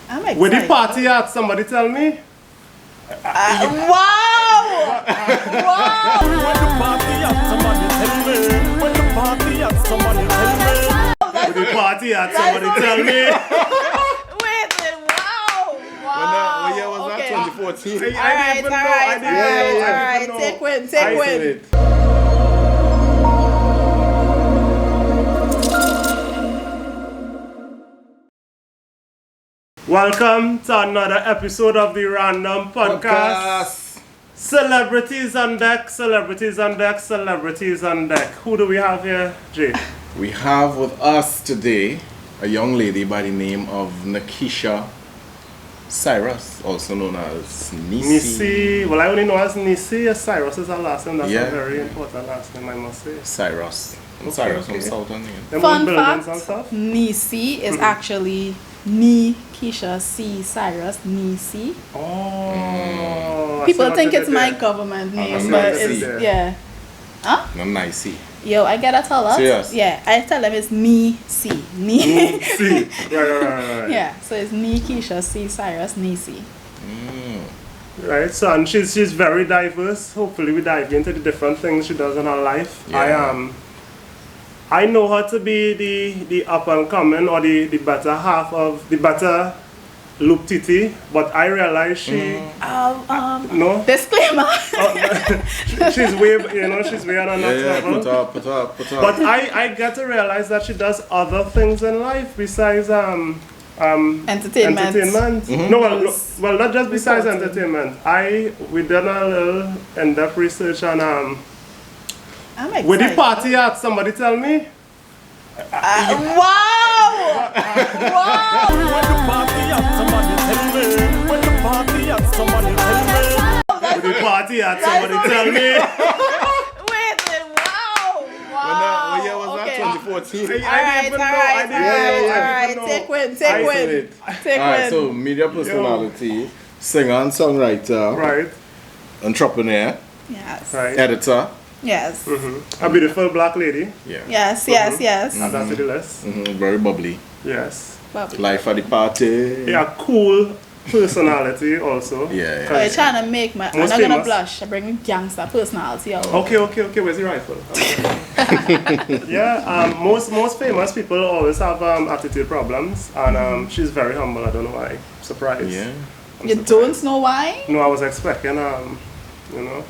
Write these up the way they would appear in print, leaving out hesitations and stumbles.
I'm excited. With the party at, somebody tell me. Wow! Wow! When the party at, somebody tell me. When the party at, somebody tell me. With the party at, somebody tell me. Wait, wow! Wow! What year was that? 2014. Alright. Take win. Welcome to another episode of the Random Podcast. Celebrities on deck, celebrities on deck, celebrities on deck. Who do we have here, Jay? We have with us today a young lady by the name of Nakisha Cyrus, also known as Nissi. Nissi. Well, I only know as Nissi. Cyrus is her last name. That's Yeah. a very important last name, I must say. Cyrus. Okay, Cyrus from okay. Southern name. Them Fun old buildings fact, and stuff. Nisi is actually Keisha C. Cyrus, Nisi. Oh. I People see think what it's you my did government name, that's but Nisi. it's, yeah. Huh? No, Neicy. Yo, I gotta tell us. Serious? Yeah, I tell them it's Nisi. there. See. Right. Yeah, so it's Keisha C. Cyrus, Nisi. Right, so and she's very diverse. Hopefully we dive into the different things she does in her life. Yeah. I know her to be the up and coming or the better half of the better Loop Titi, but I realize she no Disclaimer. she's way on another level. Put up. But I get to realize that she does other things in life besides Entertainment. No, well, not just besides entertainment. We done a little in-depth research on I'm excited. with the party at, somebody tell me. Wow! Wow! When the party at, somebody tell me. When the party at, somebody tell me. With the party at, somebody tell me. Wait, wow! Wow! What year was Okay. that? 2014. Alright. Take win. Alright, so media personality, singer and songwriter, Right, entrepreneur, Yes. right. editor. Yes. A beautiful black lady. Yeah. Yes. Add that to the list. Very bubbly. Yes. Bubbly. Life at the party. Yeah, cool personality also. Yeah. Oh, you're trying to make my. I'm Most not gonna famous. blush. I bring me gangster personality out. Okay. Where's the rifle? Yeah. Most famous people always have attitude problems, and she's very humble. I don't know why. Surprised. Yeah. I'm You surprised. don't know why? No, I was expecting a little.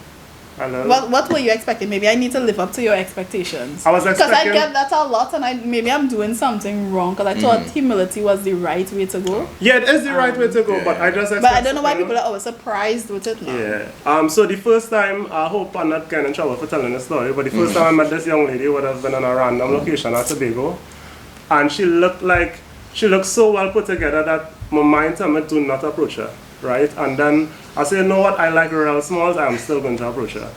What were you expecting? Maybe I need to live up to your expectations. I was Because I expecting- get that a lot, and maybe I'm doing something wrong. Because I thought humility was the right way to go. Yeah, it is the right way to go, but I just expect. But I don't know why people are always surprised with it now. Yeah. So the first time, I hope I'm not getting in trouble for telling the story, but the first time I met this young lady would have been on a random location at Tobago, and she looked so well put together that my mind told me to not approach her, right? And then I said, you know what? I like real smalls. I'm still going to approach her.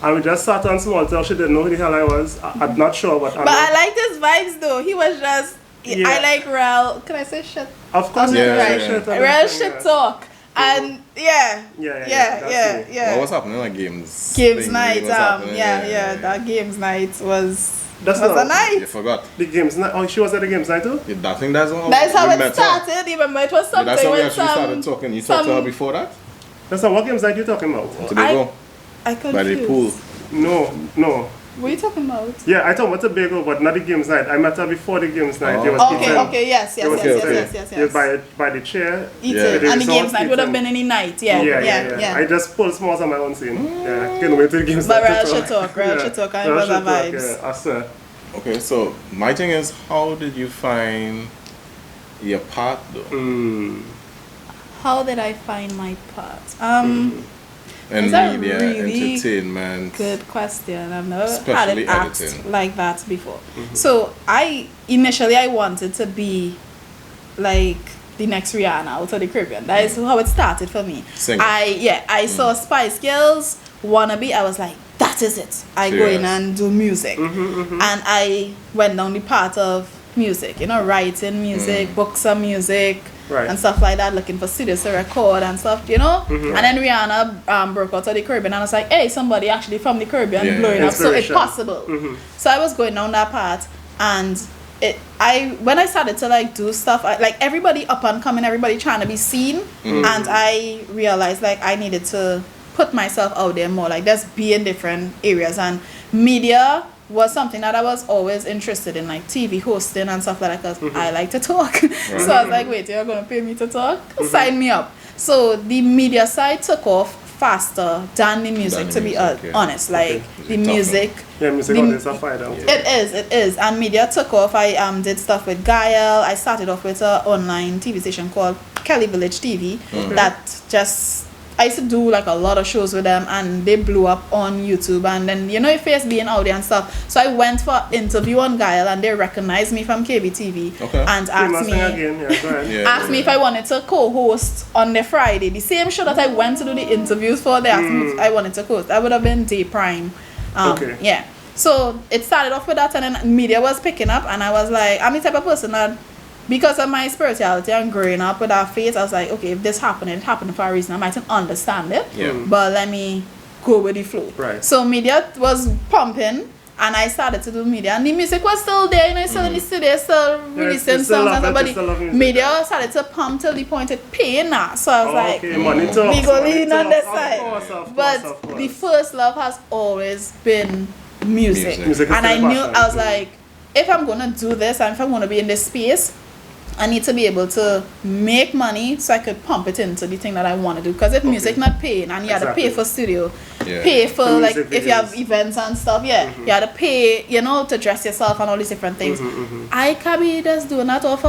And we just sat on small till she didn't know who the hell I was. I'm not sure, but But I liked his vibes though. He was just. Yeah. I like real. Can I say shit? Of course, Right. shit, Real shit talk. And Yeah. What was happening at games? Games thing? night. What's happening? That games night was That's a not- night. You forgot. The games night. Oh, she was at the games night too? I think that's how That's how we it met her. started. You remember it was something That's how we with actually started talking. You talked to her before that? That's not what games night you talking about? Tobago? I By the confused. pool. No. What are you talking about? Yeah, I talking about Tobago, but not the games night. I met her before the games night. Oh. They was eating. Okay, yes. They was Okay. eating by the chair. Eating. Yeah. And the They games was night would have eating. been any night. Yeah. I just pulled smalls on my own scene. Yeah, can't wait to the games But night. real to shit talk, and it was a vibes. Yeah, I said. Okay, so my thing is, how did you find your part though? How did I find my part? And Is that media, really entertainment. Good question. I've never had Especially it asked editing. like that before. So I wanted to be like the next Rihanna out of the Caribbean. That is how it started for me. Sing. I saw Spice Girls, Wannabe. I was like, that is it. I go in Serious. and do music. And I went down the path of music, writing music, books of music, Right. and stuff like that, looking for studios to record and stuff, And then Rihanna broke out of the Caribbean, and I was like, hey, somebody actually from the Caribbean Yeah. blowing up, so it's Inspiration. possible. So I was going down that path, and when I started to like do stuff, like everybody up and coming, everybody trying to be seen, and I realized like I needed to put myself out there more, like just be in different areas, and media was something that I was always interested in, like TV hosting and stuff like that, because I like to talk. So I was like, wait, you're gonna pay me to talk? Sign me up. So the media side took off faster than the music, to be honest. Like the music. Yeah, music on this a fight out. It is. And media took off. I did stuff with Gael. I started off with an online TV station called Kelly Village TV. That just, I used to do like a lot of shows with them, and they blew up on YouTube, and then your face being out there and stuff. So I went for interview on Gael, and they recognized me from KBTV and asked me if I wanted to co-host on the Friday, the same show that I went to do the interviews for. They asked me if I wanted to host. That would have been day prime. Yeah. So it started off with that, and then media was picking up, and I was like, I'm the type of person that, because of my spirituality and growing up with our faith, I was like, okay, if this happened, it happened for a reason. I mightn't understand it, but let me go with the flow. Right. So media was pumping, and I started to do media, and the music was still there, you know, still in the studio, still releasing songs and stuff, but the media started to pump till the point it paying now. So I was like, we go lean on this side. But the first love has always been music. And I knew, I was like, if I'm going to do this, and if I'm going to be in this space, I need to be able to make money so I could pump it into the thing that I want to do. Because if music not paying, and you have to pay for studio, pay for like if you have events and stuff, you have to pay, you know, to dress yourself and all these different things. I can be just doing that off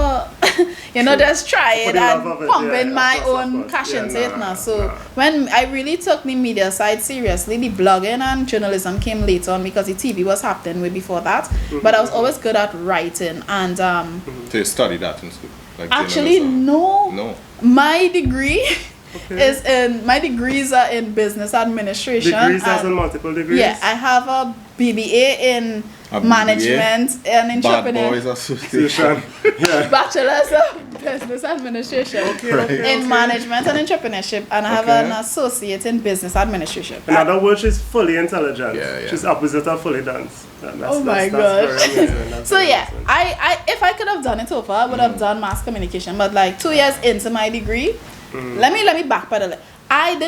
you know, just try it and pumping my own cash into it now. So when I really took the media side seriously, the blogging and journalism came later on, because the TV was happening way before that. But I was always good at writing, and So you studied that in school? Like actually, no. My degree my degrees are in business administration. Degrees as in multiple degrees? Yeah, I have a BBA in management and entrepreneurship. Association. Bachelor's of business administration in management and entrepreneurship, and I have an associate in business administration. In other words, she's fully intelligent. She's opposite of fully dense. Oh my gosh. So I if I could have done it over, I would have done mass communication. But like 2 years into my degree, let me backpedal. I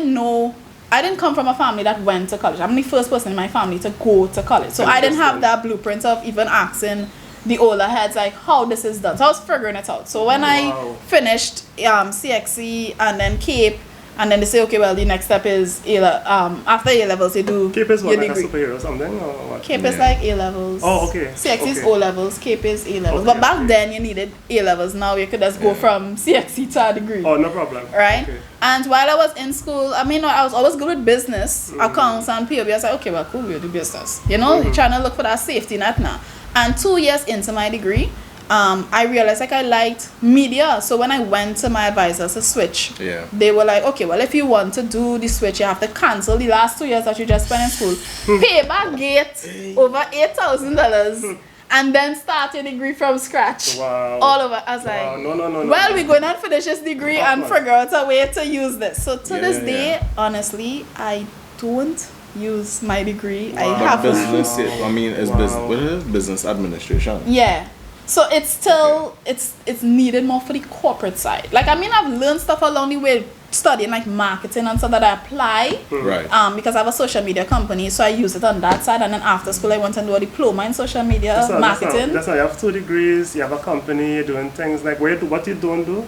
didn't come from a family that went to college. I'm the first person in my family to go to college. So I didn't have that blueprint of even asking the older heads like how this is done. So I was figuring it out. So when I finished CXC and then CAPE, and then they say, okay, well, the next step is after A levels, you do CAPE is what, your like degree. a superhero or something? Or what? CAPE is like A levels. Oh, okay. CXC is O levels, CAPE is A levels. But back then you needed A levels. Now you could just go from CXC to a degree. Oh, no problem. Right? Okay. And while I was in school, I mean, I was always good with business, accounts and POB. I was like, okay, well, cool, we'll do business. You know, you're trying to look for that safety net now. And 2 years into my degree, I realized like I liked media. So when I went to my advisors to switch, they were like, okay, well, if you want to do the switch, you have to cancel the last 2 years that you just spent in school, pay back gate over $8,000, and then start your degree from scratch. Wow. All over. I was like, no. Well, we're going to finish this degree and figure out a way to use this. So to this day, honestly, I don't use my degree. I have business. I mean, it's business. What is it? Business administration. Yeah. So it's still it's needed more for the corporate side. Like I mean, I've learned stuff along the way, studying like marketing and stuff that I apply. Right. Because I have a social media company, so I use it on that side. And then after school, I went and do a diploma in social media marketing. That's not. You have 2 degrees. You have a company. You're doing things like what you don't do.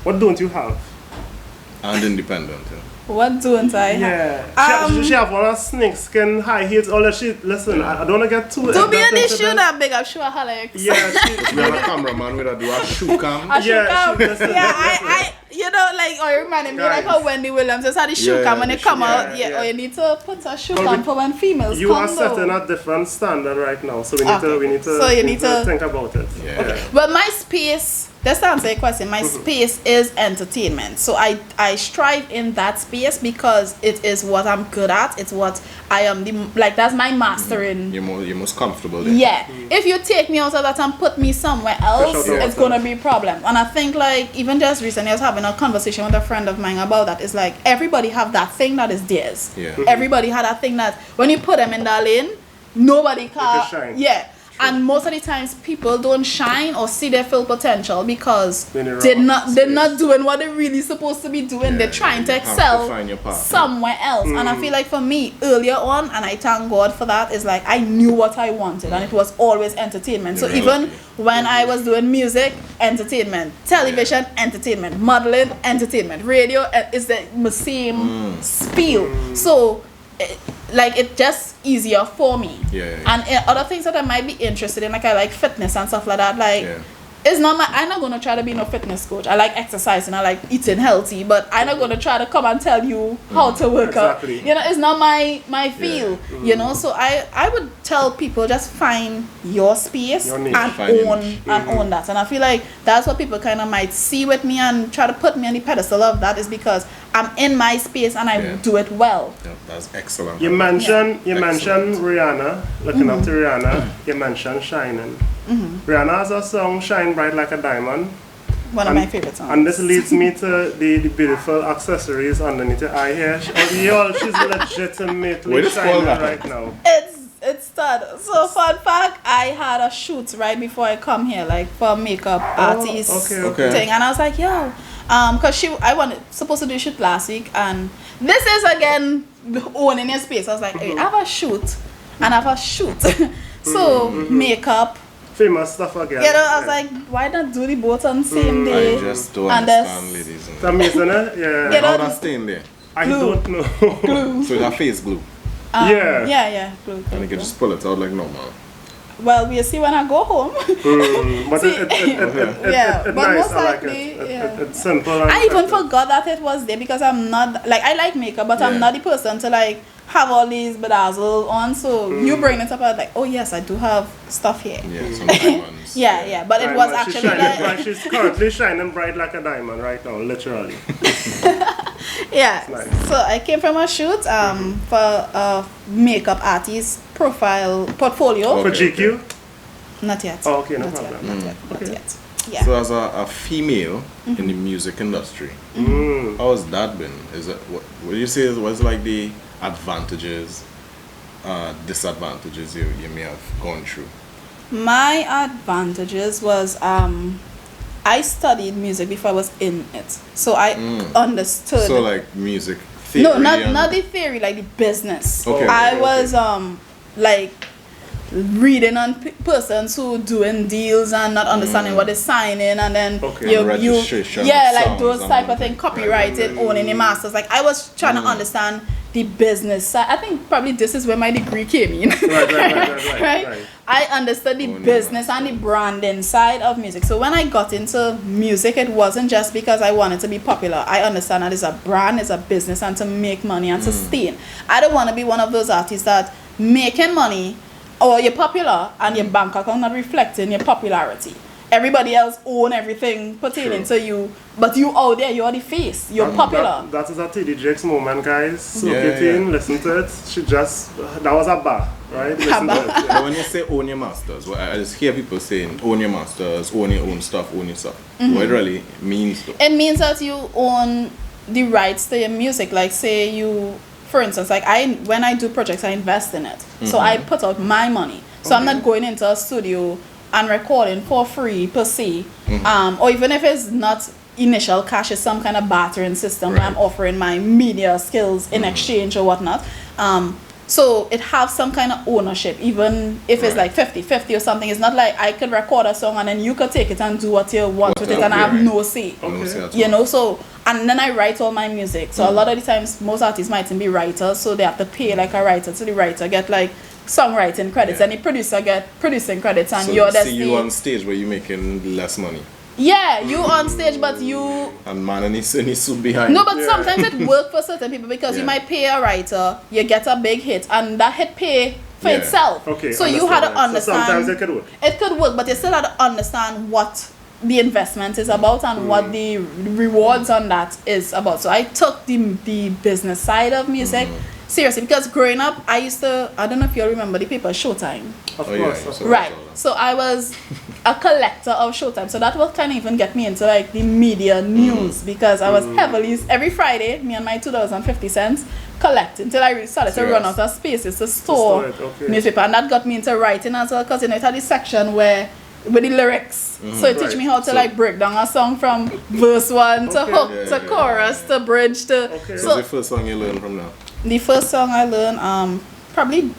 What don't you have? And independent. What don't I have? Yeah. She have one of snakeskin high heels. All that shit. Listen, I don't want to get too. Don't be an issue that big. I'm sure Alex. Yeah. We have a cameraman with a shoe cam. A shoe cam. I you know, like, or reminding me like how Wendy Williams just had the shoe cam when they come out. Or you need to put a shoe cam for when females come. You are setting a different standard right now, so we need to think about it. Yeah. Okay. Well, my space. Just to answer your question, my space is entertainment. So I strive in that space because it is what I'm good at. It's what I am that's my mastering. You're most comfortable there. Yeah. If you take me out of that and put me somewhere else, it's gonna be a problem. And I think like even just recently I was having a conversation with a friend of mine about that. It's like everybody have that thing that is theirs. Yeah. Everybody had that thing that when you put them in that lane, nobody can. Shine. Yeah. And most of the times people don't shine or see their full potential because they're not doing what they're really supposed to be doing. They're trying to excel somewhere else. And I feel like for me earlier on, and I thank God for that, is like I knew what I wanted and it was always entertainment. So even when I was doing music, entertainment, television, entertainment, modeling, entertainment, radio is the same spiel. So like it's just easier for me. And other things that I might be interested in, like I like fitness and stuff like that, like it's not I'm not gonna try to be no fitness coach. I like exercising, I like eating healthy, but I'm not gonna try to come and tell you how to work out. You know, it's not my field. You know, so I would tell people just find your space and own that. And I feel like that's what people kind of might see with me and try to put me on the pedestal of that, is because I'm in my space and I do it well. That's excellent. You mentioned Rihanna, looking up to Rihanna. You mentioned shining. Rihanna has a song, Shine Bright Like a Diamond. One of my favorite songs. And this leads me to the beautiful accessories underneath your eye here. She's legitimately shining right now. It's started. So fun fact, I had a shoot right before I come here, like for makeup artist thing. And I was like, yo, because I supposed to do a shoot last week, and this is again owning your space. I was like, hey, I have a shoot and I have a shoot. So makeup, famous stuff again. You know, I was like, why not do the both on the same day? I just don't understand, ladies. It's amazing, eh? Yeah. You know, how that staying there? I don't know. Glue. So that face glue. Yeah. Glue. And you can just pull it out like normal. Well, we'll see when I go home. But it's but nice. most I like likely, it. It's simple. I even forgot that it was there because I'm not, like, I like makeup, but I'm not the person to, like, have all these bedazzle on. So you bring it up, I was like, oh yes, I do have stuff here. Yeah, some diamonds. But it was actually like... She's currently shining bright like a diamond right now, literally. Nice. So I came from a shoot for a makeup artist portfolio. For GQ? Not yet. Oh, okay, not yet. Yeah. So as a female in the music industry, how has that been? Is it what do you say was like the advantages, disadvantages you may have gone through? My advantages was I studied music before I was in it, so I understood. So like music theory? No, not the theory, like the business. I was like reading on persons who doing deals and not understanding what they're signing, and then registration, like those type of thing, copyrighted, owning the masters. Like I was trying to understand the business side. I think probably this is where my degree came in. Right. I understood the business and the branding side of music. So when I got into music, it wasn't just because I wanted to be popular. I understand that it's a brand, it's a business, and to make money and sustain. I don't want to be one of those artists that making money, or you're popular and your bank account not reflecting your popularity. Everybody else own everything pertaining to you, but you out there, you're the face, you're popular. That is a TD Jakes moment, guys. Soak it in, listen to it. That was a bar, right? Listen to it. But when you say own your masters, I just hear people saying own your masters, own your own stuff, own your stuff. What it really means though? It means that you own the rights to your music. Like say you, for instance, like when I do projects, I invest in it. So I put out my money. So I'm not going into a studio and recording for free per se, or even if it's not initial cash, it's some kind of bartering system where I'm offering my media skills in exchange or whatnot. So it has some kind of ownership, even if it's like 50-50 or something. It's not like I could record a song and then you could take it and do what you want with it and I have no say. You know, so, and then I write all my music. So a lot of the times, most artists mightn't be writers, so they have to pay like a writer. So the writer get like songwriting credits and the producer get producing credits, and so you're see you on stage where you're making less money. Yeah, you on stage, but you... And man, and he's so behind. No, but sometimes it works for certain people because you might pay a writer, you get a big hit, and that hit pay for itself. Okay, so you had to understand... So sometimes it could work. It could work, but you still had to understand what the investment is about and what the rewards on that is about. So I took the business side of music Seriously, because growing up, I don't know if you remember the paper Showtime. Of Oh, course. yeah, Of so- course. Right. So I was a collector of Showtime. So that will kind of even get me into like the media news because I was heavily, every Friday, me and my 2,050 cents collect until I started to run out of spaces to store it, okay. newspaper. And that got me into writing as well because it had this section with the lyrics. So it teach me how to like break down a song from verse 1 to hook to chorus to bridge to. Okay. What's So the first song you learned from now? the first song I learned, probably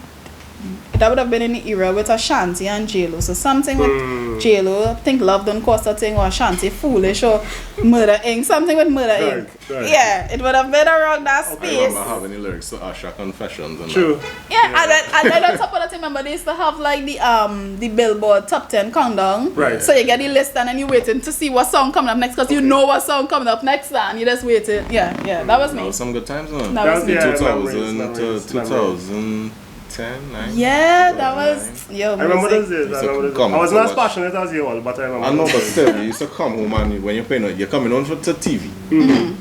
that would have been in the era with Ashanti and J-Lo. So something with J-Lo, I think Love Don't Cost a Thing, or Ashanti Foolish, or Murder Inc. Something with Murder Inc. Right. Yeah, it would have been around that I space. remember having the lyrics to Usher Confessions and True. Yeah, and then on top of that, remember they used to have like the Billboard Top 10 countdown. Right. So you get the list and then you waiting to see what song coming up next because you know what song coming up next and you just waiting. Yeah, that was that me. was some good times, man. That was me. 2000 memories. to 2010, 9. Yeah, that was I remember those music. days. Come I was to not as watch. passionate as you all, but I remember. I know, but still, you used to come home and when you're playing, you're coming on to TV,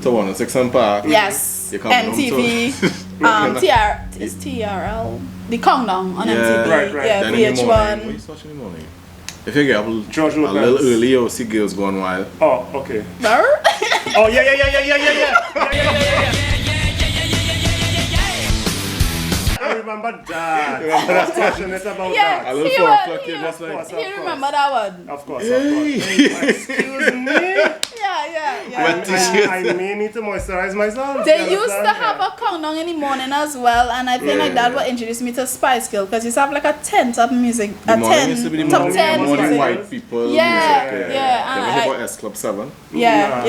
to 106 Park. Yes, You're coming MTV, home to... is TRL, the countdown on Yeah. MTV, Right. yeah, Then in the morning, what VH1. you watching in the morning? If you get up a George little Lopez. early, you'll see girls going wild. Oh, okay. No? Oh, yeah. I remember that. I was passionate about Yeah. that. A little He 4 was- o'clock, he you're just like... was- Do you remember that one? Of course. Excuse me. Yeah. Wet t-shirt. I may need to moisturize myself. They You used to understand? have a countdown in the morning as well, and I think like that would introduce me to Spice Girl because you have like a 10 top music, The a morning used to be 10 the top morning, 10 morning music. white people Yeah, music. yeah, and Then we I- hear about S Club 7. Yeah.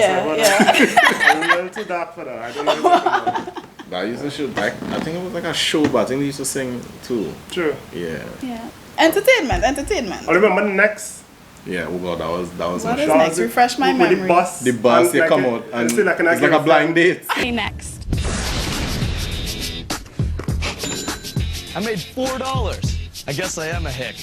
I'm a little too dark for that. I don't know what you're talking about. That used to show, like, I think it was like a show, but I think they used to sing too. True. Yeah. Yeah. Entertainment. I remember next. Yeah, oh god, that was What my is show. next? Refresh my with memory. The bus. The bus, and they like come a- out and it's like it's like a blind date. Next. I made $4. I guess I am a hick.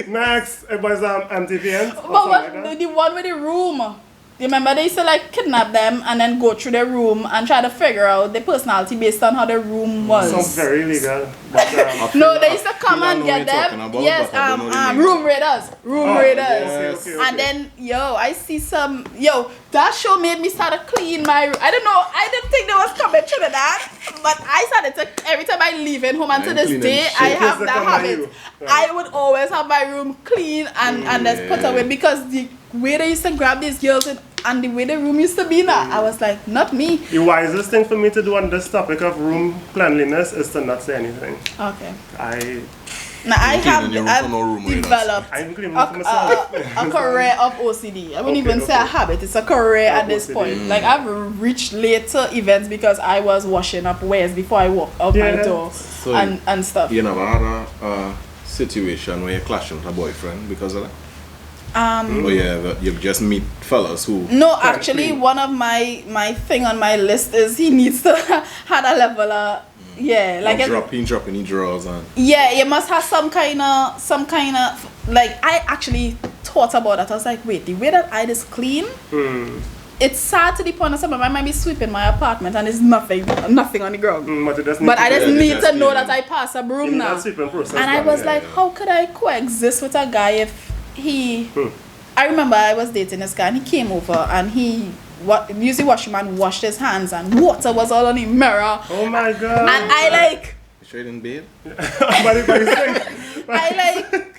Next, it was MTV. But the one with the room. You remember they used to like kidnap them and then go through the room and try to figure out the personality based on how the room was. Sounds very illegal. But, No, they used to come I and know get what you're talking them. about, Yes, but I don't know the name. Room Raiders. Room Raiders. okay. And then, I see some, that show made me start to clean my room. I don't know, I didn't think there was coming through to that, but I started to, every time I leave in home and to I'm this cleaning day, shit. I Just have to that come by habit. you. Right. I would always have my room clean and just put away because the way they used to grab these girls and the way the room used to be now, I was like, not me. the wisest thing for me to do on this topic of room cleanliness is to not say anything. Okay. I Now I have cleaning your room I've for no room raiders. developed I'm cleaning a, for myself. a career of OCD. I wouldn't even say a okay. habit, it's a career at this OCD. point. Like I've reached later events because I was washing up wares before I walked out my Yeah. door So and stuff. You never had a situation where you're clashing with a boyfriend because of that? Or you just meet fellas who... No, actually one of my thing on my list is he needs to have a level of like dropping the drawers on. yeah, you must have some kind of like I actually thought about that. I was like, wait, the way that I just clean, it's sad to the point that somebody might be sweeping my apartment and there's nothing on the ground. But I just need to know that I pass a broom now. And I was like, how could I coexist with a guy if he... I remember I was dating this guy and he came over and he used the washroom and washed his hands and water was all on the mirror. Oh my god. And I like... Straight in bed? But I like...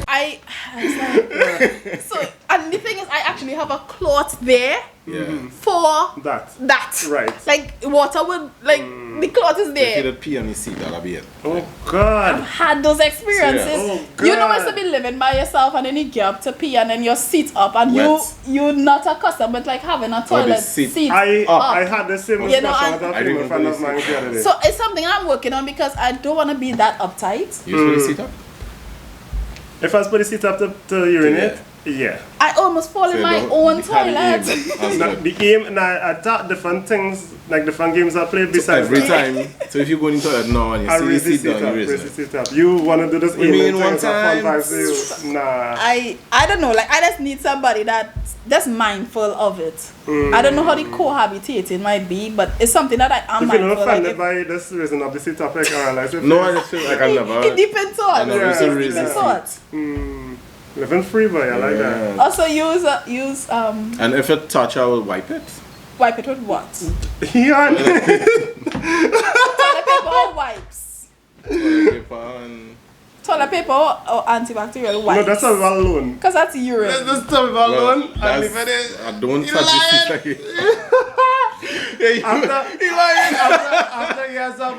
I was like, so, and the thing is, I actually have a cloth there for that. Right. Like, water would, like, the cloth is If there. you did pee on the seat, that'll be it. Oh god. Had those experiences. Serious? Oh, You know, God. it's to be living by yourself and then you get up to pee and then your seat up and Wet. you're not accustomed with like having a toilet seat I up. had the same You know, discussion and- with a I female didn't friend of really mine the other day. So it's something I'm working on because I don't want to be that uptight. You put the seat up? If I was put the seat up to urinate, Yeah. I almost fall in my own toilet. The aim, I thought different things, like different games I played besides every time. So if you go into it now and you see the seat down, you raise it. You want to do this aiming one things time? fun vibes to you? Nah. I don't know, like I just need somebody that's mindful of it. I don't know how the cohabitating might be, but it's something that I am if you're mindful not offended of. by this reason of the topic, or like No, I just feel like I never. It depends on. I never It raise depends the on. living free, boy. I like that. Also use And if it touch, I will wipe it. wipe it with what? Yeah. Toilet paper or wipes? Toilet paper and... Toilet paper or antibacterial wipes? No, that's a well known. Because that's urine. Let's talk about Well, loan. I don't touch the seat like After years of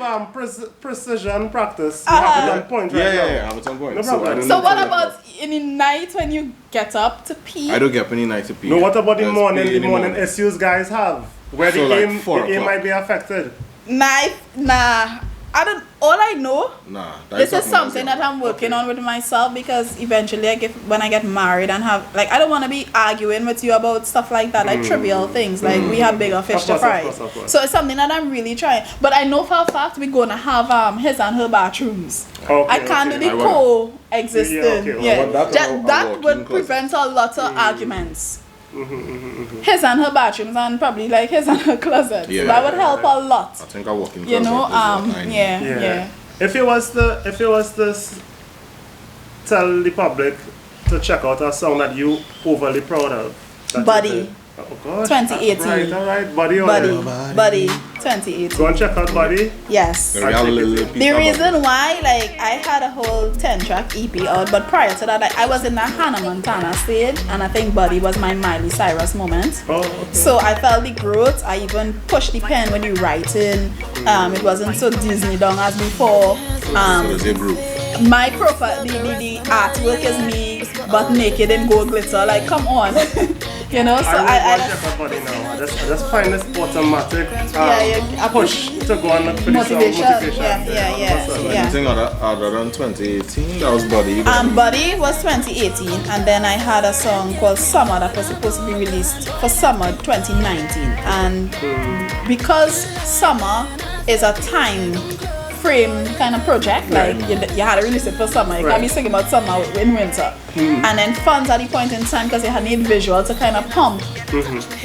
precision practice, you have it on point right now. Yeah, I have it on point. No So, I problem. don't So need what toilet about in the night when you get up to pee? I don't get any night to pee. No, what about the Just morning? pee The in morning issues guys have, where So the like aim, 4 the aim o'clock. might be affected. Nah. I don't. All I know. Nah, This is something that I'm working on with myself because eventually when I get married and have like I don't want to be arguing with you about stuff like that, like trivial things, like we have bigger fish to Of fry. course. So it's something that I'm really trying. But I know for a fact we're gonna have his and her bathrooms. Okay, I can't okay. do the I wanna- coexisting. Yeah, okay. Well, Yeah, I want that and a that walk-in would closet. prevent a lot of arguments. His and her bathrooms and probably like his and her closet. Yeah. That would help a lot. I think I walk in. You know, closet is what I need. yeah. If it was to tell the public to check out a song that you overly proud of, that Buddy. you did. Oh gosh, 2018. All right, Buddy. Buddy, 2018. Go and check out Buddy. Yes. The real little The piece of reason why, like, I had a whole 10-track EP out, but prior to that, like, I was in that Hannah Montana stage, and I think Buddy was my Miley Cyrus moment. Oh, okay. So I felt the growth. I even pushed the pen when you writing. It wasn't so Disney dong as before. So it's a group. My profile, the artwork is me, but naked in gold glitter. Like, come on. You know, so I I check out Buddy now. I just find this automatic a push to go and look for the song, motivation. motivation. Yeah. Anything other than 2018? That was Buddy. Buddy was 2018, and then I had a song called Summer that was supposed to be released for summer 2019. And because summer is a time frame kind of project, like you had to release it for summer. You can't be singing about summer in winter. And then funds at the point in time because you had need visual to kind of pump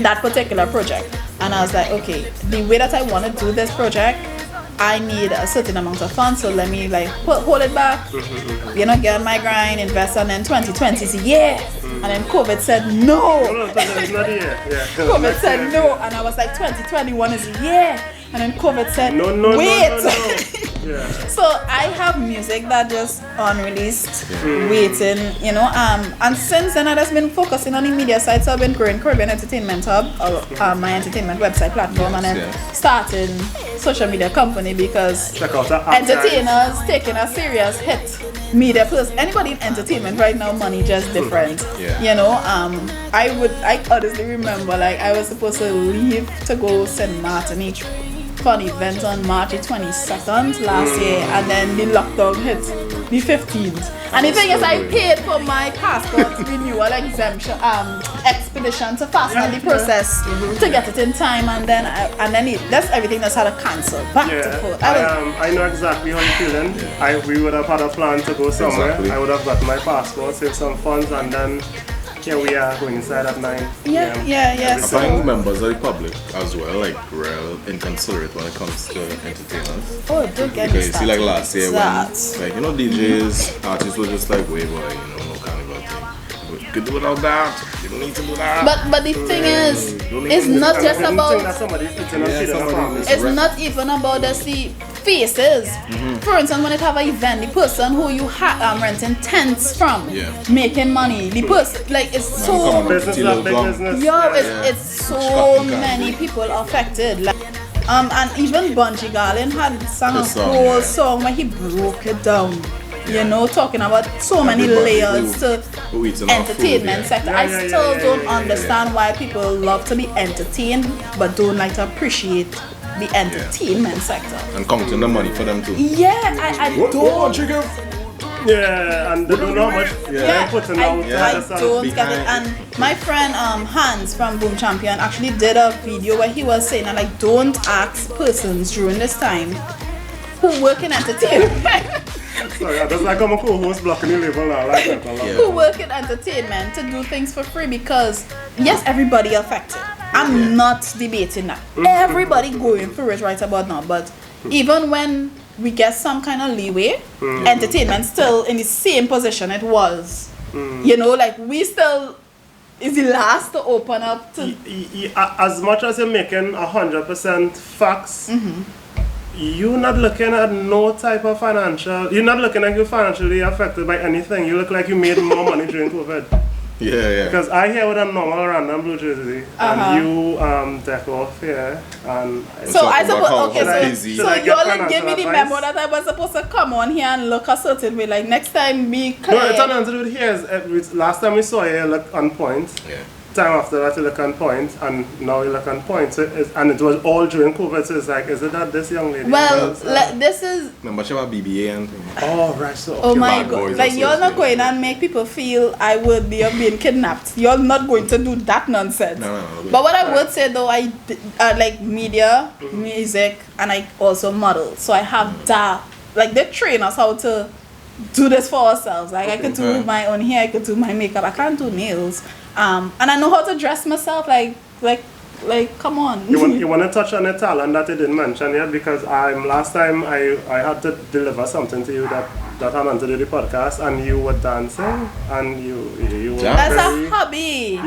that particular project. And I was like, okay, the way that I want to do this project, I need a certain amount of funds, so let me like hold it back, you know, get on my grind, invest, and then 2020 is a year. And then COVID said no. No, it's not here. Yeah. COVID said no, and I was like 2021 is a year. And then COVID said No. wait. Yeah. So I have music that just unreleased, waiting, you know. And since then I just been focusing on the media side. So I've been growing Caribbean Entertainment Hub, my entertainment website platform, and then starting social media company because Check out that entertainers taking a serious hit. Media plus anybody in entertainment right now, money just different. You know, I honestly remember like I was supposed to leave to go St. Martin for an event on March 22nd last year, and then the lockdown hit the 15th. And the thing is, I paid for my passport renewal exemption expedition to fasten the process to get it in time, and then that's everything that's had to cancel back to forth. I know exactly how you're feeling. We would have had a plan to go somewhere. Exactly. I would have got my passport, save some funds, and then here we are going inside at 9 p.m. Yeah. I find members of the public as well, like, real inconsiderate when it comes to entertainers. Oh, don't get me Because you see, like last year when, started. like, you know, DJs, artists were just like, wait, boy, you know, no carnival thing. You could do without that. You don't need to do that. But the thing is, it's not just about. It's not even about the faces. For instance, when it have an event, the person who you renting tents from, making money, the person like it's so. Business. It's so many people affected. Like, and even Bungie Garlin had sung a whole song where he broke it down. You know, talking about so many layers to entertainment sector. I still don't understand why people love to be entertained but don't like to appreciate the entertainment sector. And counting the money for them too. Yeah, I don't. Yeah, and they don't know how much they're putting out. I don't get it. And my friend Hans from Boom Champion actually did a video where he was saying that, like, don't ask persons during this time who work in entertainment. Sorry, that's like I'm a co-host blocking the label now. Like that. Who work in entertainment to do things for free, because yes, everybody affected. I'm not debating that. Everybody going through it right about now, but even when we get some kind of leeway, entertainment still in the same position it was. You know, like we still is the last to open up to. As much as you're making 100% facts, you're not looking at no type of financial. You're not looking like you're financially affected by anything. You look like you made more money during COVID. Yeah. Because I hear with a normal random Blue Jersey, and you deck off here, and so I suppose so you you all give me the memo that I was supposed to come on here and look a certain way. Like next time, be clear. No, it's nothing to do with here. Last time we saw you look on point. Yeah. Time after that you look on point, and now you look on point. So and it was all during COVID. So it's like, is it that this young lady? Well, this is. No, but she was BBA and things. Oh right, so. Oh my God! Like you're not going and make people feel I would be being kidnapped. You're not going to do that nonsense. No. But what I would say though, I like media, music, and I also model. So I have that. Like they train us how to do this for ourselves. Like I could do my own hair, I could do my makeup. I can't do nails. And I know how to dress myself. Like, come on. You want to touch on a talent that you didn't mention yet, because last time I had to deliver something to you that had nothing to do with the podcast, and you were dancing, and you were That's a hobby.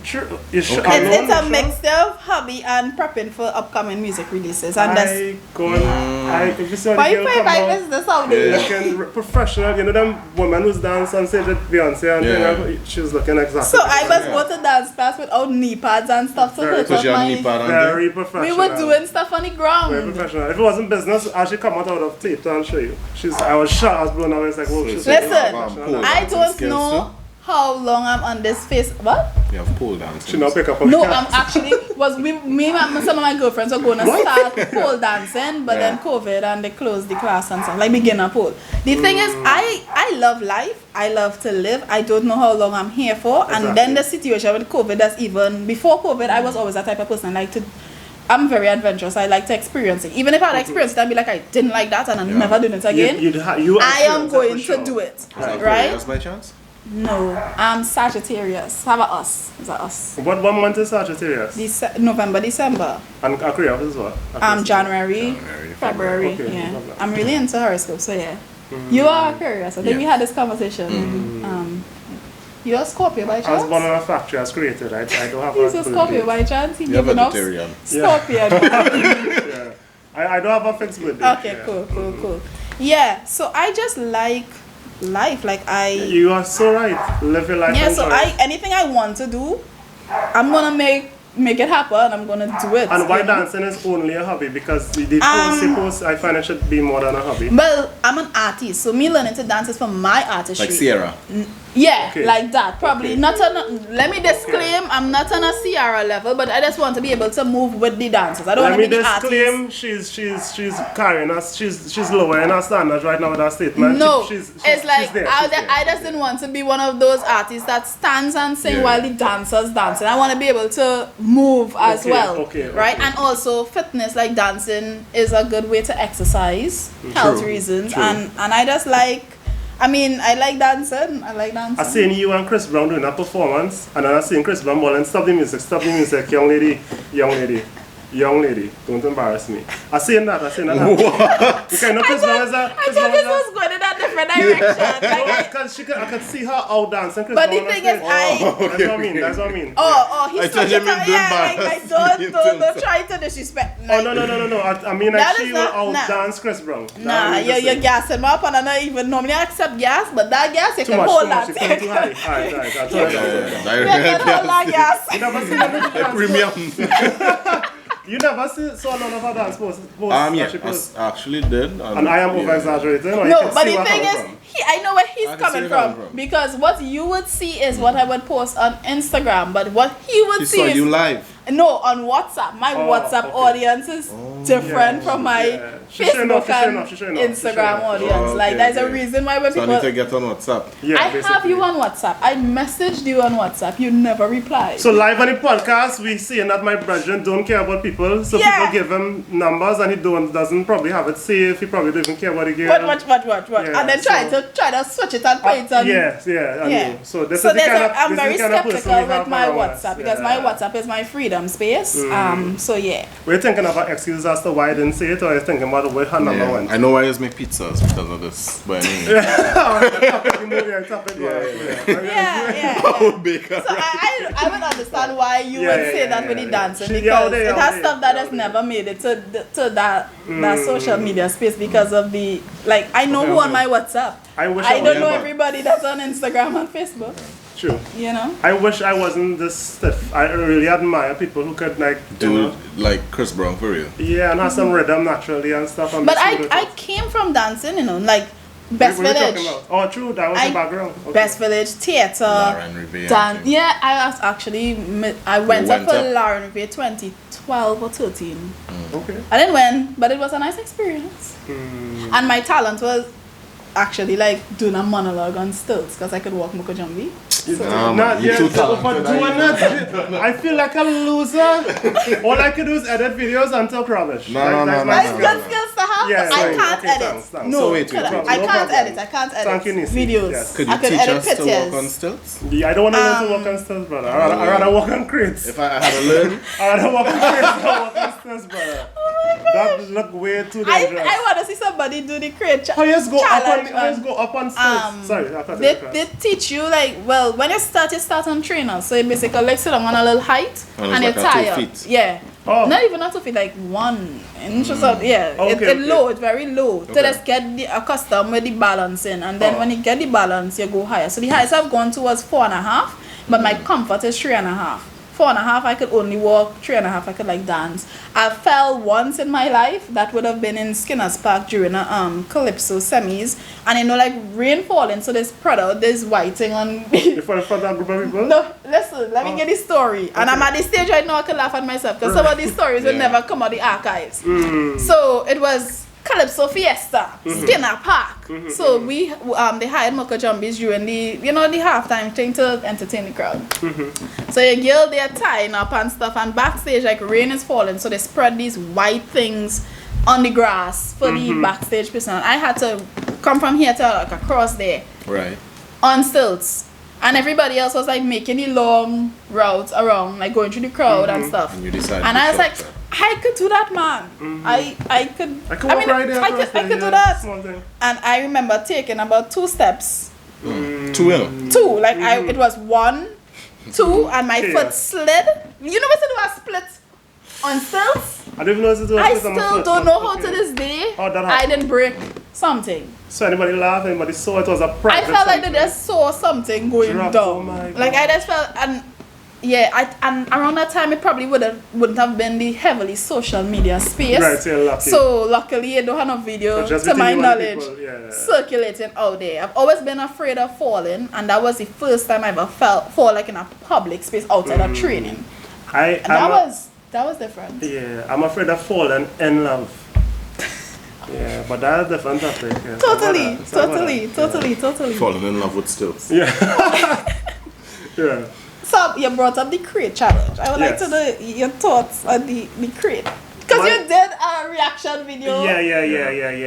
True. It's a mixture of hobby and prepping for upcoming music releases. And if you saw the girl come out, this out there. looking professional, you know them women who's dance on stage with Beyonce and she was looking exactly. So I was going to dance class without knee pads and stuff. Very professional. We were doing stuff on the ground. Very professional. If it wasn't business, I should come out of tape and show you. I was shocked. I was blown away. It's like, whoa, she's listen, I don't know how long I'm on this face. What? You have pole dancing. She not pick up on No, I'm actually me and some of my girlfriends were going to start pole dancing, but then COVID and they closed the class and stuff, like beginner pole. The thing is, I love life. I love to live. I don't know how long I'm here for. Exactly. And then the situation with COVID, that's even before COVID, I was always that type of person. I'm very adventurous. I like to experience it. Even if I had experienced it, I'd be like, I didn't like that and I'm never doing it again. I am going to do it. Right? By chance? No, I'm Sagittarius. How about us? Is that us? What one month is Sagittarius? November, December. And Aquarius is what? January, February. Okay, yeah. I'm really into horoscopes, so yeah. You are Aquarius. I think we had this conversation. You're a Scorpio by chance? I was born in a factory. I was created. I don't have He's a Scorpio by chance? He's a vegetarian. Scorpion. Yeah. I don't have a fixed birthday. Okay, cool. Yeah, so I just like life. You are so right. Live your life. Yeah, so anything I want to do, I'm gonna make it happen. I'm gonna do it. And why dancing is only a hobby? Because the post I find it should be more than a hobby. Well, I'm an artist, so me learning to dance is for my artistry. Like Sierra. Yeah, like that. Probably not on. Let me disclaim, I'm not on a Sierra level, but I just want to be able to move with the dancers. I don't want to be the artist. Let me disclaim, she's carrying us. She's lowering her standards right now with that statement. No, she's it's like there, I just didn't want to be one of those artists that stands and sing while the dancers dancing. I want to be able to move as well, right? And also fitness, like dancing, is a good way to exercise, health reasons, and I just like. I mean, I like dancing. I seen you and Chris Brown doing a performance, and then I seen Chris Brown bawling, stop the music, young lady, don't embarrass me. I seen that. Because Chris Brown is I thought this was going in a different direction. Because I could see her out dancing. Chris but Brown the thing is, that's what I mean. He's such a don't try to disrespect. No. I mean, she will out dance Chris Brown. Nah, you're gassing me up, and I don't even normally accept gas, but that gas you can hold that. Too high. You never see that Premium. You never saw none of her dance posts? I actually did. And I am over-exaggerating? No, but the thing is, I know where he's coming from. Because what you would see is what I would post on Instagram, but what he would see saw is... you live? No, on WhatsApp. My WhatsApp audience is different from my She's showing Facebook off, she's showing and off, she's showing off, she's showing Instagram off. audience. Oh, Like okay, there's a okay. reason why when So I people need to get on WhatsApp. Yeah, I have basically. you on WhatsApp. I messaged you on WhatsApp. You never replied. So live on the podcast, we saying that my brethren don't care about people. So Yeah. people give him numbers and he doesn't probably have it saved. He probably don't even care about the girl. What? Yeah, And then try to switch it and put it on. Yes, yeah, I Yeah. know. So this So is the kind of I'm this is very the kind of person skeptical we have with my around WhatsApp us. because my WhatsApp is my freedom space. So yeah. We're thinking of an excuse as to why I didn't say it, or you're thinking about where her number went. I know why you make pizzas because of this, but anyway. Yeah. Baker. So I would understand why you Yeah, would yeah, say yeah, that with yeah, the yeah. dancing She- because yeah, it has yeah, stuff that yeah, has never made it to that social media space because of the like I know who on my WhatsApp. I wish I don't know but- everybody that's on Instagram and Facebook. True. You know? I wish I wasn't this stiff. I really admire people who could like Do like Chris Brown for real. yeah, and have some rhythm naturally and stuff. And But be smooth with I it. came from dancing, you know, like Best What are we talking Village. about? Oh, true. That was the background. Okay. Best Village Theatre. Lauren Riviere. Yeah, I was actually I went up went for up? Lauren Riviere 2012 or 13. Okay. I didn't win, but it was a nice experience. And my talent was actually like doing a monologue on stilts because I could walk Mukojambi. Not you're yet. too For talented. doing that, I feel like a loser. All I could do is edit videos and talk rubbish. No, Like, no, that's no, my That's no, skill. good skills to have. Yeah, I sorry. can't Okay, edit. thanks. No, So wait, could I? wait. I No can't problem. edit. I can't edit Thank you, Nissi. videos. Yes. Could I you could teach edit us to walk pictures. on stilts? Yeah, I don't want to learn to walk on stairs, brother. I'd rather walk on crates. If I had to learn, I'd rather walk on crates than walk on stairs, brother. That look way too dangerous. I want to see somebody do the crate How you just go up on? challenge. How you just go up on stilts? Sorry, I cut They, it across. they teach you like when you start on trainer, so you basically like sit on a little height And and it's you're like a 2 tired. feet. Yeah. Oh. Not even 2 feet, like 1 inch or something. Yeah. Okay, it okay. low, it's very low. To Okay. just get accustomed with the balancing, and then Oh. when you get the balance, you go higher. So the highest I've gone to was 4.5, but my comfort is 3.5. 4.5 I could only walk, 3.5 I could like dance. I fell once in my life. That would have been in Skinner's Park during a Calypso semis, and you know like rain falling, so they spread out this whiting on In front of that group of people? No, listen, let me get the story. And I'm at the stage right now I can laugh at myself because some of these stories will Yeah. never come out the archives. So it was Calypso Fiesta, Skinner Park. So we they hired Mocha Jumbies during the the halftime thing to entertain the crowd. So your girl they're tying up and stuff, and backstage like rain is falling, so they spread these white things on the grass for the backstage person. I had to come from here to like across there right? on stilts, and everybody else was like making the long routes around, like going through the crowd and stuff. And you decided And to I was shop like, there. I could do that, man. I could. I could walk right there. I across could there, do yeah, that. small thing. And I remember taking about 2 steps. 2 in. 2, like it was 1, 2, and my Okay. foot slid. You know what to do a split on stilts? I don't even know if it was I on my still foot, don't but know how okay. to this day. How that I happened? didn't break something. So anybody laughed, anybody saw it was a prank. I felt like they just saw something going Dropped, oh down. my Like I just felt, and and around that time it probably wouldn't have been the heavily social media space. Right, so you're lucky. So luckily I don't have no video But just to my between you and knowledge people, yeah. circulating out there. I've always been afraid of falling, and that was the first time I ever fall like in a public space outside of training. And that was different. Yeah, I'm afraid of falling in love. Yeah, but that's a different topic. Yeah. Totally. Falling in love with stilts. Yeah. So you brought up the crate challenge. I would like to know your thoughts on the crate. Because My- you did a reaction video. Yeah.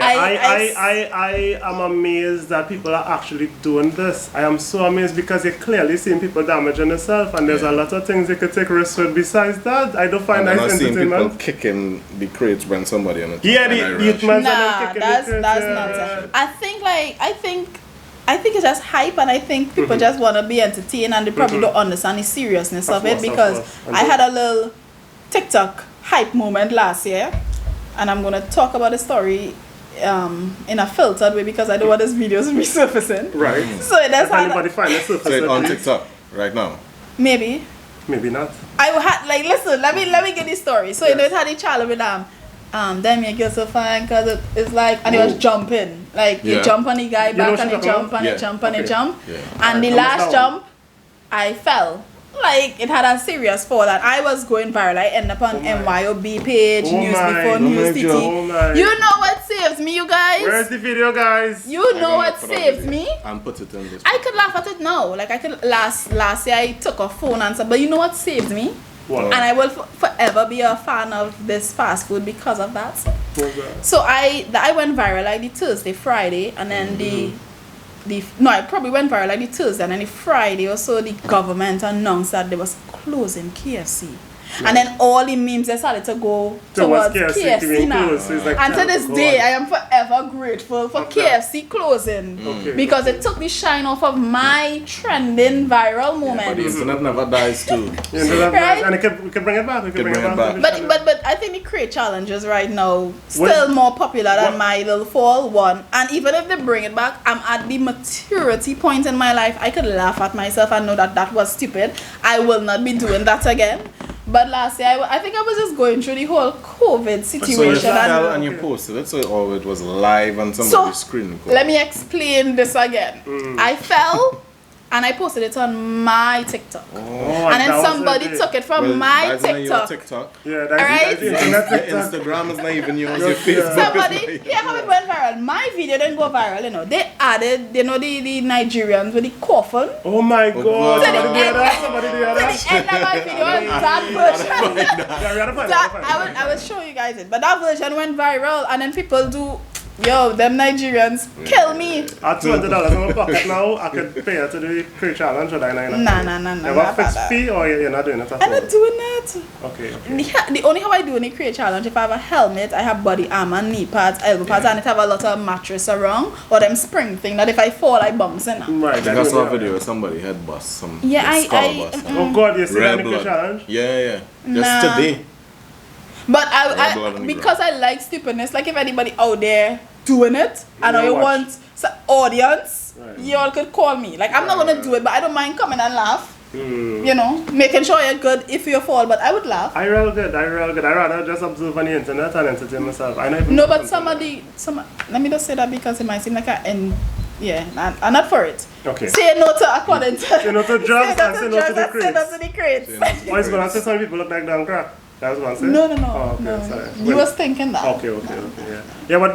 I am amazed that people are actually doing this. I am so amazed because you're clearly seeing people damaging themselves, and there's a lot of things they could take risks with besides that. I don't find And that I'm not seeing people entertainment. kicking the crates when somebody on it. Yeah, the youth man Nah, that's nonsense. I think it's just hype, and I think people just want to be entertained, and they probably don't understand the seriousness of it, because I had a little TikTok hype moment last year, and I'm going to talk about the story in a filtered way because I don't want this video to be surfacing. Right. So that's If anybody find it, So it's on TikTok right now. maybe not. I had like listen. Let me get this story. So you know it had a challenge with them make you so fine because it's like, and he was jumping, like you Yeah. jump on the guy You know back what and you you're jump talking and you about? jump and you Okay. jump, Yeah. and the Alright, last thumbs down. jump I fell like it had a serious fall, and I was going viral. I ended up on MYOB page, News Before News TT. You know what saves me, you guys? Where's the video, guys? You know what saves me? And put it in this. I could laugh at it now. Like I could last year I took a phone and stuff, but you know what saved me? What? And I will forever be a fan of this fast food because of that. So I went viral like the Thursday, Friday, and then I probably went viral like the Thursday, and then the Friday or so the government announced that they was closing KFC. And then all the memes they started to go towards KFC now. And to this day, I am forever grateful for KFC closing. Because it took the shine off of my trending viral moment. But the internet never dies too. Right? And we can bring it back. But I think the Create Challenges right now still more popular than my little fall one. And even if they bring it back, I'm at the maturity point in my life. I could laugh at myself and know that was stupid. I will not be doing that again. But last year, I think I was just going through the whole COVID situation. So you fell and you posted it, so it was live on somebody's screen. Let me explain this again. I fell and I posted it on my TikTok. And then somebody took it from my TikTok. Yeah, that's Instagram is not even yours. Your Facebook. Somebody, how it went viral. My video didn't go viral, you know. They added, the Nigerians with the coffin. Oh my God. Somebody did that. The end of my video was that version. I will show you guys it. But that version went viral, and then people do. Yo, them Nigerians kill me. At $200 in my pocket now, I could pay her to do the Create Challenge or Nah. You have a fixed fee or you're not doing it at all? I'm not doing it. Okay. The only how I do any Create Challenge, if I have a helmet, I have body armor, knee pads, elbow pads, and it have a lot of mattress around, or them spring thing that if I fall, I bounce in. Right. I think I saw a video where somebody had bust some skull bust. Oh God, you see that in the Create Challenge? Yeah. Just today. But I because I like stupidness, like if anybody out there doing it and I want some audience, you all could call me. Like I'm not gonna do it, but I don't mind coming and laugh. You know, making sure you're good if you fall, but I would laugh. I real good. I rather just observe on the internet and entertain myself. I know. No, but let me just say that because it might seem like I'm not for it. Okay. Say no to according to. Say no to drugs and say no to the crates. Say no to the crates. I was gonna say some people look like damn crap. That was one say? No. Oh, okay, no. Sorry. You was thinking that. Okay, yeah. Yeah, but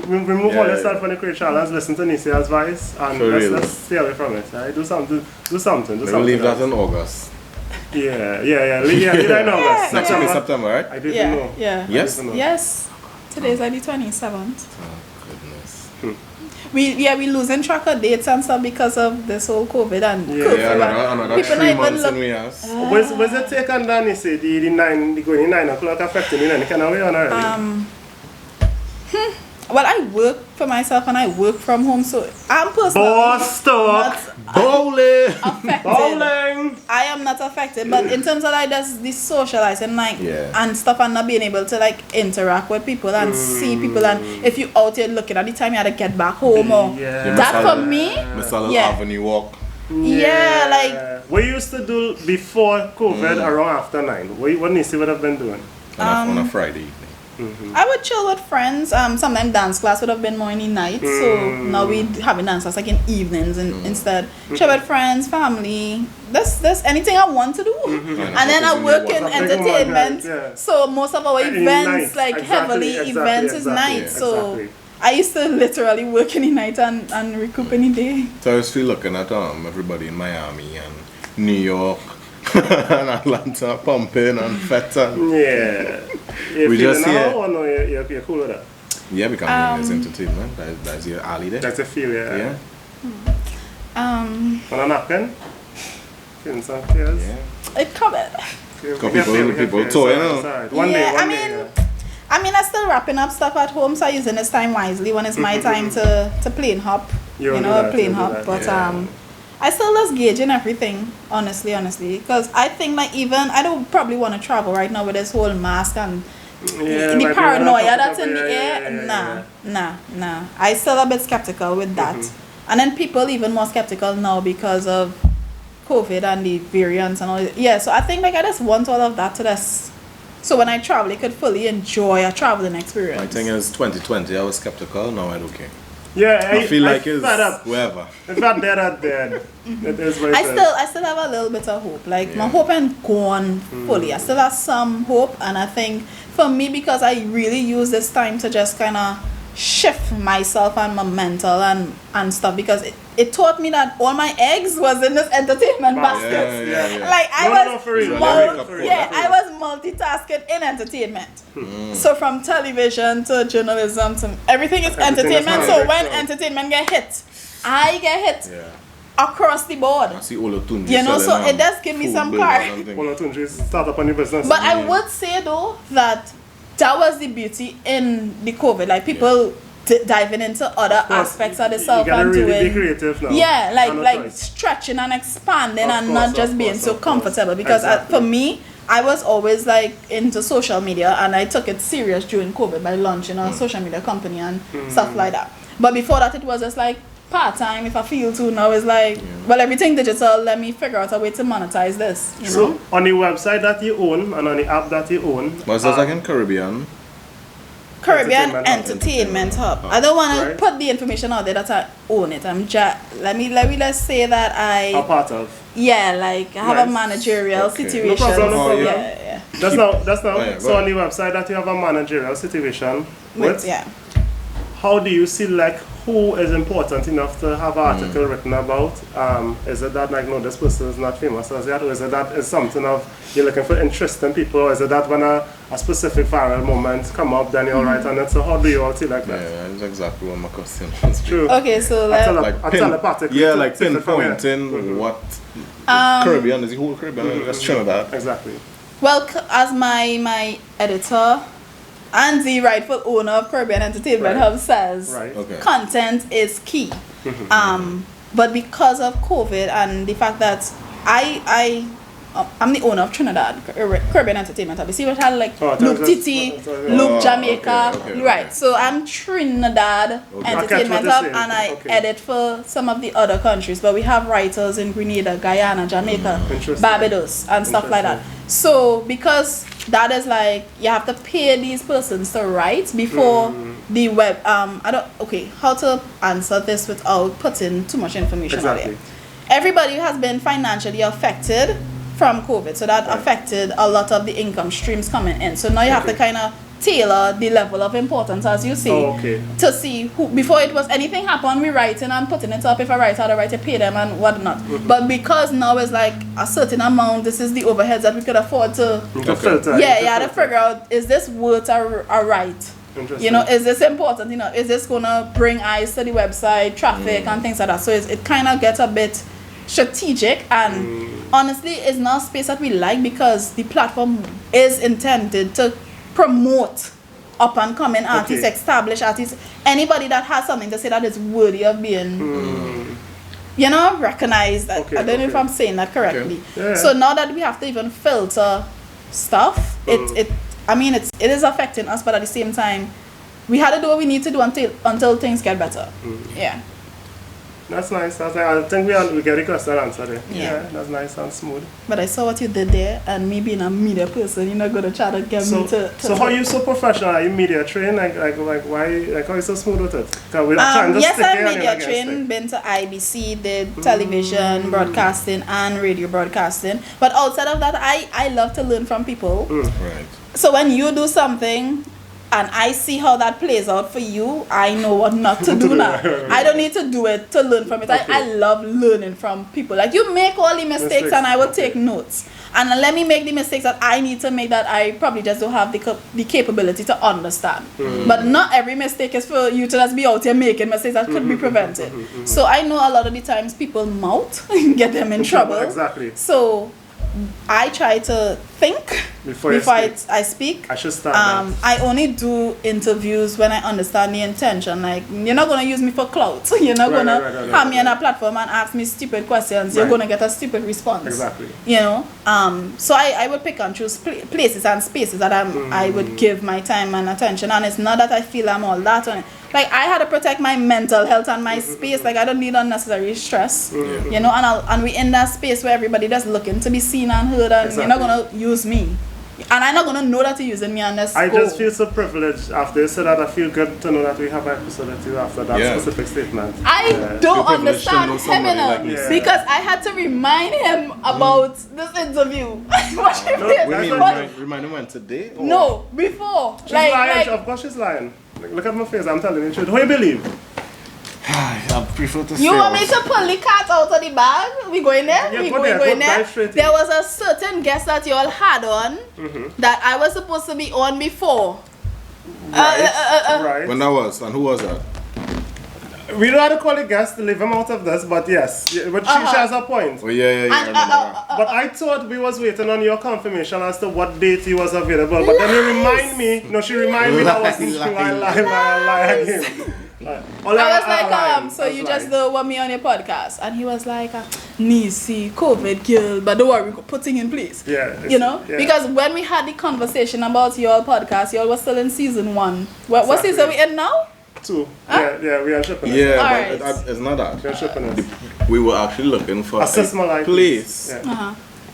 remove all your stuff from the Create Challenge, listen to Nissi advice, and let's stay away from it. Right? Do something. We'll leave that in August. Yeah. Leave that in August. September, right? I didn't know. Yeah. Yes? Today's like the 27th. Oh, goodness. We losing track of dates and stuff because of this whole COVID and curfew. People not even look. What's the take on that? Nissi? The going 9 o'clock affecting you in any kind of way or not? Well, I work for myself and I work from home, so I'm personally not affected. Bowling. I am not affected, but in terms of like the socializing and stuff and not being able to like interact with people and see people, and if you out here looking at the time you had to get back home or that for me. Avenue walk. Yeah, like what you used to do before COVID around after 9. What Nissi would have been doing? On a Friday evening. I would chill with friends. Sometimes dance class would have been more in the night. So now we having dance class like in evenings instead. Chill with friends, family. That's anything I want to do. And then I work in entertainment. So most of our events, like heavily events, is night. So I used to literally work in the night and recoup in the day. So I was still looking at everybody in Miami and New York. And Atlanta, pumping and fetting. Yeah. We just here. Or no, you're cool with that? Yeah, because entertainment. That's your alley there. That's a feel, yeah. On a napkin? Feeling some tears? Yeah. It covered. People toy, you know. One day. I mean, I'm still wrapping up stuff at home, so I'm using this time wisely when it's my time to play and hop. Play and hop. But I still just gauge in everything, honestly, because I think like even I don't probably want to travel right now with this whole mask and the paranoia that's in the air. Nah. I still a bit skeptical with that, and then people even more skeptical now because of COVID and the variants and all. Yeah, so I think like I just want all of that to just. So when I travel, I could fully enjoy a traveling experience. My thing is 2020, I was skeptical, now I don't care. Yeah, I feel like it's fed up. whoever. If not dead, I'm dead. It is what it is. I still have a little bit of hope. Like my hope ain't gone fully. I still have some hope, and I think for me, because I really use this time to just kind of shift myself and my mental and stuff, because it taught me that all my eggs was in this entertainment basket. Yeah. Like I was multitasking in entertainment. So from television to journalism to everything is entertainment. So when entertainment get hit, I get hit across the board. You know, so it does give me some clarity. Start up a new business. But I would say though that was the beauty in the COVID. Like people diving into other aspects of the self and really doing. Be creative now. Yeah, like stretching and expanding and not just being so comfortable. Because for me, I was always like into social media, and I took it serious during COVID by launching a social media company and stuff like that. But before that, it was just like part-time if I feel to. Now it's like, well, everything digital, let me figure out a way to monetize this, you know? So on the website that you own and on the app that you own, what's that like in Caribbean Entertainment Hub. I don't want to put the information out there that I own it. I'm just let's say that a part of. Yeah, like I have a managerial situation. No problem. Yeah. That's now. So on the website that you have a managerial situation with. How do you select who is important enough to have an article written about? Is it that like, no, this person is not famous as that, or is it that is something of you're looking for interesting people, or is it that when a specific viral moment come up, then you'll write on it? So how do you all select that? Yeah, that's exactly what my question was. True. Okay, so like pinpointing what Caribbean is, who Caribbean? That's Trinidad. Exactly. Well, as my editor and the rightful owner of Caribbean Entertainment Hub says, content is key. But because of COVID and the fact that I'm the owner of Trinidad Caribbean Entertainment Hub. You see what I had like Loop Titi, Loop Jamaica, right? So I'm Trinidad Entertainment Hub, and I edit for some of the other countries. But we have writers in Grenada, Guyana, Jamaica, Barbados, and stuff like that. So because that is like you have to pay these persons to write before the web. How to answer this without putting too much information out there. Everybody has been financially affected from COVID, so that affected a lot of the income streams coming in. So now you have to kind of tailor the level of importance, as you say, to see who. Before it was anything happen, we writing and putting it up. If I write, how to write, pay them and whatnot. But because now it's like a certain amount, this is the overheads that we could afford to. You had to figure out, is this worth a write? You know, is this important? You know, is this gonna bring eyes to the website, traffic and things like that? So it kind of gets a bit strategic, and honestly it's not a space that we like, because the platform is intended to promote up and coming artists, established artists, anybody that has something to say that is worthy of being you know, recognized. I don't know if I'm saying that correctly. So now that we have to even filter stuff, it is affecting us, but at the same time we had to do what we need to do until things get better. That's nice. I think we get a question answer there. Yeah, that's nice and smooth. But I saw what you did there, and me being a media person, you're not gonna try to get me to. So how are you so professional? Are you media trained? Like why? Like how are you so smooth with it? Yes, I'm media trained. Been to IBC, did television broadcasting and radio broadcasting. But outside of that, I love to learn from people. Right. So when you do something, and I see how that plays out for you, I know what not to do now. I don't need to do it to learn from it. I love learning from people. Like, you make all the mistakes and I will take notes. And let me make the mistakes that I need to make that I probably just don't have the capability to understand. But not every mistake is for you to just be out here making mistakes that could be prevented. So I know a lot of the times people mouth get them in trouble. Exactly. So I try to think before I speak. I should start I only do interviews when I understand the intention. Like, you're not going to use me for clout. You're not going to have me on a platform and ask me stupid questions. You're going to get a stupid response. Exactly. You know? So I would pick and choose places and spaces that I would give my time and attention. And it's not that I feel I'm all that on it. Like, I had to protect my mental health and my space. Like, I don't need unnecessary stress. You know, and we in that space where everybody just looking to be seen and heard, and you're not going to use me. And I'm not gonna know that you're using me on this. I just feel so privileged after you said that. I feel good to know that we have an episode or two after that specific statement. I don't Feel privileged to know understand him somebody enough like Nissi. because I had to remind him about this interview. What you mean? Remind him when today? Or? No, before. She's lying. Of course she's lying. Look at my face. I'm telling you the truth. Who you believe? I prefer to say. You want me to pull the cat out of the bag? We going there? Yeah, we go going there. there? Dive straight in. There was a certain guest that you all had on that I was supposed to be on before. Right. When that was, and who was that? We don't have to call a guest to leave him out of this, but yes. But she has a point. Oh, yeah. I remember that. But I thought we was waiting on your confirmation as to what date he was available. But then you remind me. No, she reminded me that wasn't true. I lie again. I was like, so you just don't want me on your podcast? And he was like, Neicy, COVID girl, but don't worry, we're putting in place. Yeah. You know? Yeah. Because when we had the conversation about your podcast, you all was still in season 1. What season are we in now? 2. Huh? Yeah, we are shipping it. Yeah, All but it's not that. We are shipping it. We were actually looking for a place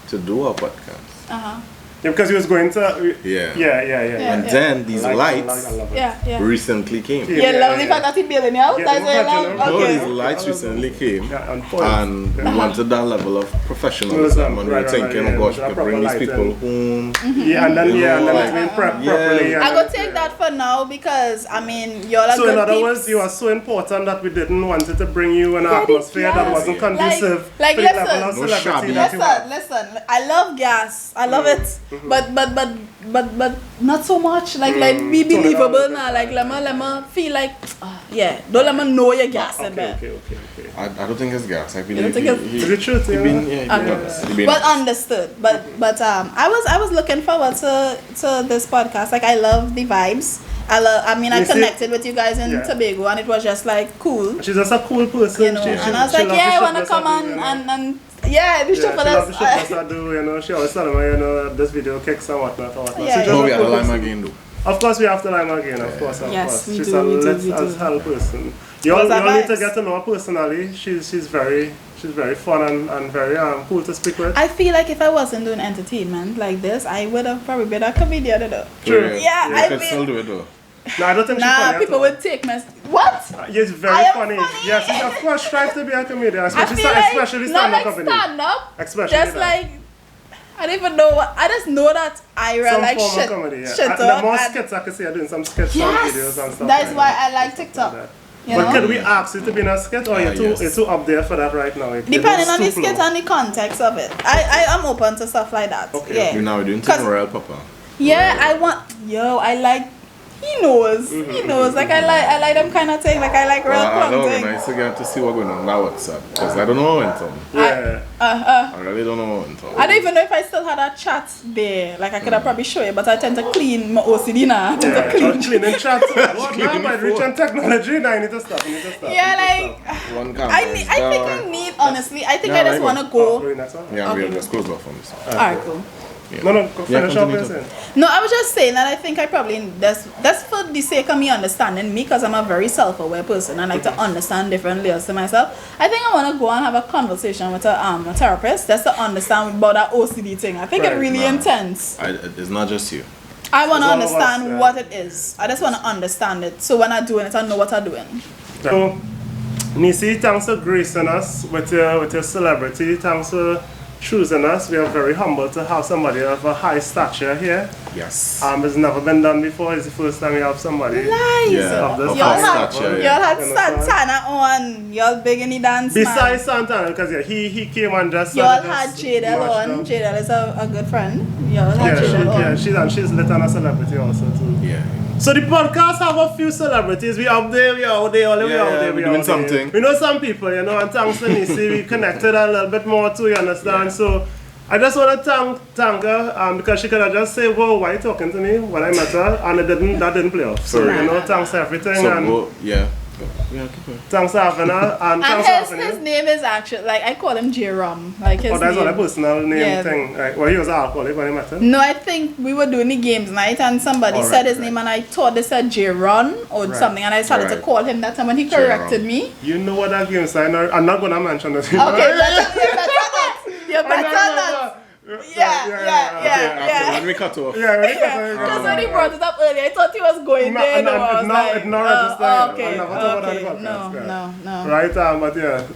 to do our podcast. Yeah, because he was going to. Yeah. Yeah. And then these lights recently came. You love the fact that he's building out? Yeah, That's what you love? No, these lights recently came. And we wanted that level of professionalism. And we were thinking, oh gosh, we could bring these people home. Yeah, and then it's been prepped properly. I go take that for now because, I mean, you're like. So, in other words, you are so important that we didn't want it to bring you an atmosphere that wasn't conducive to the level of celebrity that you have. Listen, I love gas. I love it. But not so much. Like be believable now. Like let me feel like don't let me know you're gassing. Okay. I don't think it's gas. I believe don't think it's the truth. But understood. But I was looking forward to this podcast. Like I love the vibes. I connected with you guys in Tobago and it was just like cool. She's just a cool person. You know, and I was like, I wanna come and the show for this. I do, you know, she always telling me, this video kicks and whatnot. Yeah, so we have to lime again though. Of course we have to lime again, of course. Yes, we She's do, a we lit do. as hell person. You all need to get to know her personally. She's very fun and very cool to speak with. I feel like if I wasn't doing entertainment like this, I would have probably been a comedian though. True. Yeah, I could still do it though. No, I don't think she's funny. People would take me. What? Yes, very funny. Yes, of course, strive to be a comedian, especially stand-up comedy. Stand-up. Especially just like I don't even know what. I just know that Ira some like form shit. of comedy, yeah. Shit The more skits I can see, doing some skits videos and stuff. That's why I like TikTok. You but know? could we ask you to be in a skit or you're too up there for that right now? Depending on the skit and the context of it. I am open to stuff like that. Okay. Yeah. You're now doing Royal Papa. Yeah, I like. He knows. He knows. Like I like them kind of thing. Like I like real I know. thing. Nice to get to see what's going on that WhatsApp because I don't know when to. Yeah. I really don't know when to. I don't even know if I still had a chat there. Like I could have probably show you, but I tend to clean my OCD now. I tend to clean. Cleaning chat. What now? By reaching technology, now I need to stop. Yeah, like one camera. I think I need honestly. I think I just want to go. Yeah, we'll just close off on this. Alright, cool. Yeah. No, finish up what you're saying. No, I was just saying that I think I probably that's for the sake of me understanding me because I'm a very self-aware person. I like to understand different layers to myself. I think I want to go and have a conversation with a therapist just to understand about that OCD thing. I think it's really intense. It's not just you. I want to understand what it is. I just want to understand it. So when I'm doing it, I know what I'm doing. So, Nissi, thanks for gracing us with your celebrity. Thanks for choosing us. We are very humbled to have somebody of a high stature here. Yes. It's never been done before. It's the first time we have somebody. Nice. Yeah, of this Y'all stature. had Santana on. Y'all big in the dance. Besides Santana, because he came and just. Y'all had Jadel on. Jadel is a good friend. Y'all had Jadel on. She's lit on a celebrity also too. Yeah. So the podcast have a few celebrities. We up there, we out there, we out there, we doing out something. We know some people, you know, and thanks to Nissi, we connected a little bit more too, you understand? Yeah. So I just want to thank her because she could have just said, whoa, why are you talking to me when I met her? And that didn't play off. So, you know, thanks for everything. Thanks for having her. And his name is actually, like, I call him J-Rum. Like his that's name. not a personal name thing. Like, well, he was alcoholic when I met him. No, I think we were doing the games night and somebody said his name and I thought they said J-Ron or something and I started to call him that time and he corrected me. You know what that game is? I'm not going to mention it. Okay, you better not. Yeah. When we cut off. Yeah, when Because when he brought it up earlier, I thought he was going there. No, I was like, it not registered. okay, I'm not about that no, podcast, no. Right, but yeah.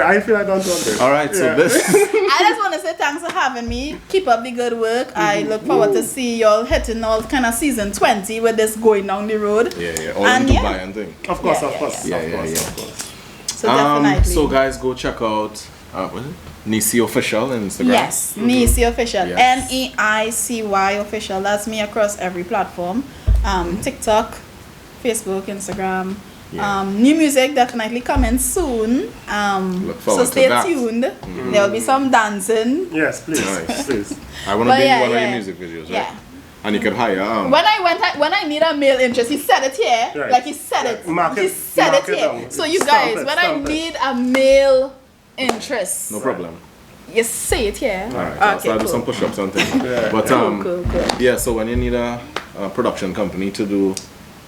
I feel I don't want it. Alright, so this I just want to say thanks for having me. Keep up the good work. I look forward to see y'all hitting all kind of season 20 with this going down the road. all in Dubai and thing. Of course. Yeah. Of course. So definitely. So guys, go check out what is it? Nissi Official on Instagram. Yes, Neicy Official. Yes. Neicy Official. That's me across every platform. TikTok, Facebook, Instagram. New music definitely coming soon. Look So forward stay to that. tuned. There will be some dancing. Yes, please. Nice. Please. I want to But be in yeah, one of yeah. your music videos, right? Yeah. And you could hire When I need a male interest, he said it here. Right. Like he said it. Mark He it- said mark it it here. down. So you Stamp guys, it, when I stamp it. need a male interest, no problem. you say it here. Alright, so I'll do some push-ups and things. But Cool. yeah, so when you need a production company to do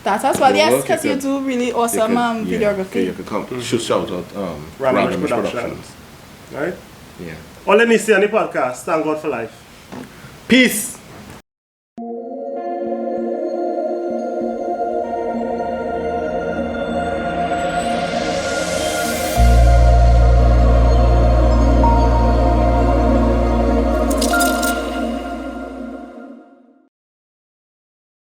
That as well, the yes, work, because you could- do really awesome videography. you could come shout out Random Random Productions. Right? Yeah. All Nissi on the podcast. Thank God for life. Peace.